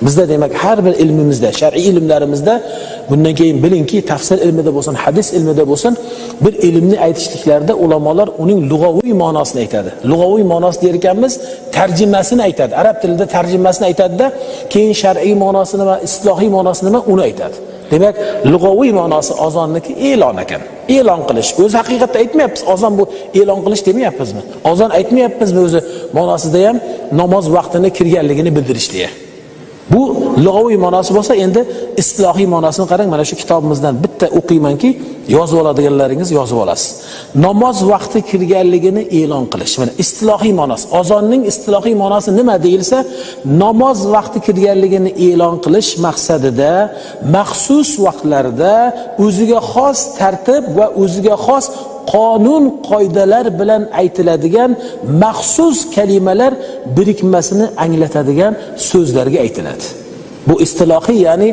Bizda demak har bir ilmimizda, shar'iy ilmlarimizda bundan keyin bilingki, tafsir ilmida bo'lsin, hadis ilmida bo'lsin, bir ilmni aytishliklarda ulamolar uning lug'aviy ma'nosini aytadi. Lug'aviy ma'nosi der ekanmiz, tarjimasini aytadi. Arab tilida tarjimasini aytadi-da, keyin shar'iy ma'nosini va islohiy ma'nosini nima uni aytadi. Demak, lug'aviy ma'nosi azonniki e'lon ekan. E'lon qilish. O'zi haqiqatda aytmayapmiz. Azon bu e'lon qilish demayapmizmi? Azon aytmayapmizmi o'zi ma'nosida ham namoz vaqtini kirganligini bildirishlik. Bu lug'aviy ma'nosi bo'lsa, endi islohiy ma'nosini qarang, mana shu kitobimizdan bitta o'qiymanki, yozib oladiganlaringiz yozib olasiz. Namoz vaqti kirganligini e'lon qilish. Mana istilohiy ma'nosi. Azonning istilohiy ma'nosi nima deyilsa, namoz vaqti kirganligini e'lon qilish maqsadida maxsus vaqtlarda o'ziga xos tartib va o'ziga xos qonun qoidalar bilan aytiladigan maxsus kalimalar birikmasini anglatadigan so'zlarga aytiladi. Bu istilohiy, ya'ni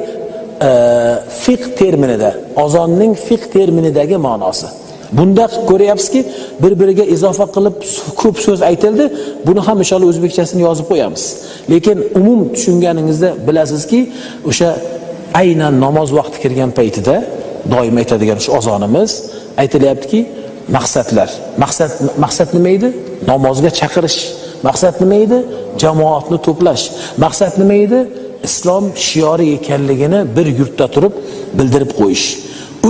fiqh terminida, azonning fiqh terminidagi ma'nosi. Bunda ko'ryapsizki, bir-biriga izofa qilib ko'p so'z aytildi. Buni ham inshaalloh o'zbekchasini yozib qo'yamiz. Lekin umum tushunganingizda bilasizki, o'sha aynan namoz vaqti kirgan paytida doim aytadigan shu azonimiz aytilyaptiki, maqsadlar. Maqsad nima edi? Namozga chaqirish. Maqsad nima edi? Jamoatni to'plash. Maqsad nima edi? Islom shiori ekanligini bir yurtda turib bildirib qo'yish.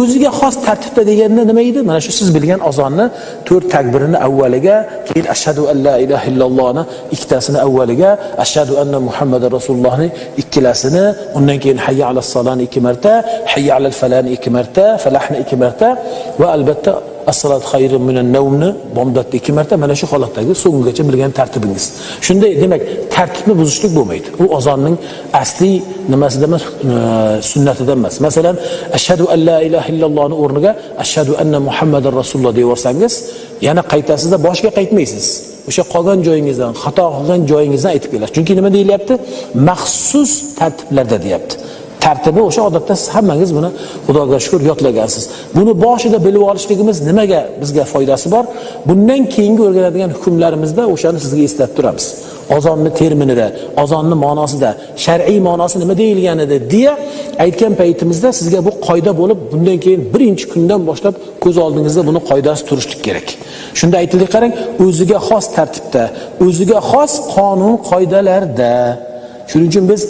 O'ziga xos tartibda deganda nima edi? Mana shu siz bilgan azonni 4 takbirini avvaliga, keyin ashhadu an la ilaha illallohni ikkitasini avvaliga, ashhadu anna muhammadar rasulullohni ikkilasini, undan keyin hayya alas salani 2 marta, hayya alal falani 2 marta, falahni 2 marta va albatta as-salat xayrun minan nawmni bomdodda 2 marta, mana shu holatdagi so'nggacha bilgan tartibingiz. Shunday, demak, tartibni buzishlik bo'lmaydi. U azonning asli nimasida emas, sunnatida emas. Masalan, ashhadu an la ilaha illallohni o'rniga ashhadu anna muhammadar rasululloh deyorsangiz, yana qaytasizda boshga qaytmaysiz. O'sha qolgan joyingizdan, xato qilgan joyingizdan aytib kelasiz. Chunki nima deyilyapti? Maxsus tartiblarda deyapti. Tartibi o'sha, odatda siz hammangiz buni Xudoga shukr yodlagansiz. Buni boshida bilib olishligimiz nimaga bizga foydasi bor? Bundan keyingi o'rganadigan hukmlarimizda o'shani sizga eslatib turamiz. Azonni terminida, azonni ma'nosida, shar'iy ma'nosi nima deyilganida deya aytgan paytimizda sizga bu qoida bo'lib, bundan keyin birinchi kundan boshlab ko'z oldingizda buni qoidasi turishlik kerak. Shunda aytildi, qarang, o'ziga xos tartibda, o'ziga xos qonun qoidalarda. Shuning uchun biz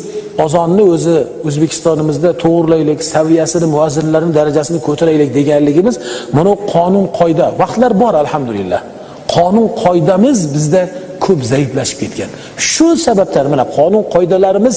azonni o'zi O'zbekistonimizda to'g'rilaylik, saviyasini, muazzinlarning darajasini ko'taraylik deganligimiz, mana qonun qoida, vaqtlar bor alhamdulillah. Qonun qoidamiz bizda ko'p zaiflashib ketgan. Shu sababdan mana qonun qoidalarimiz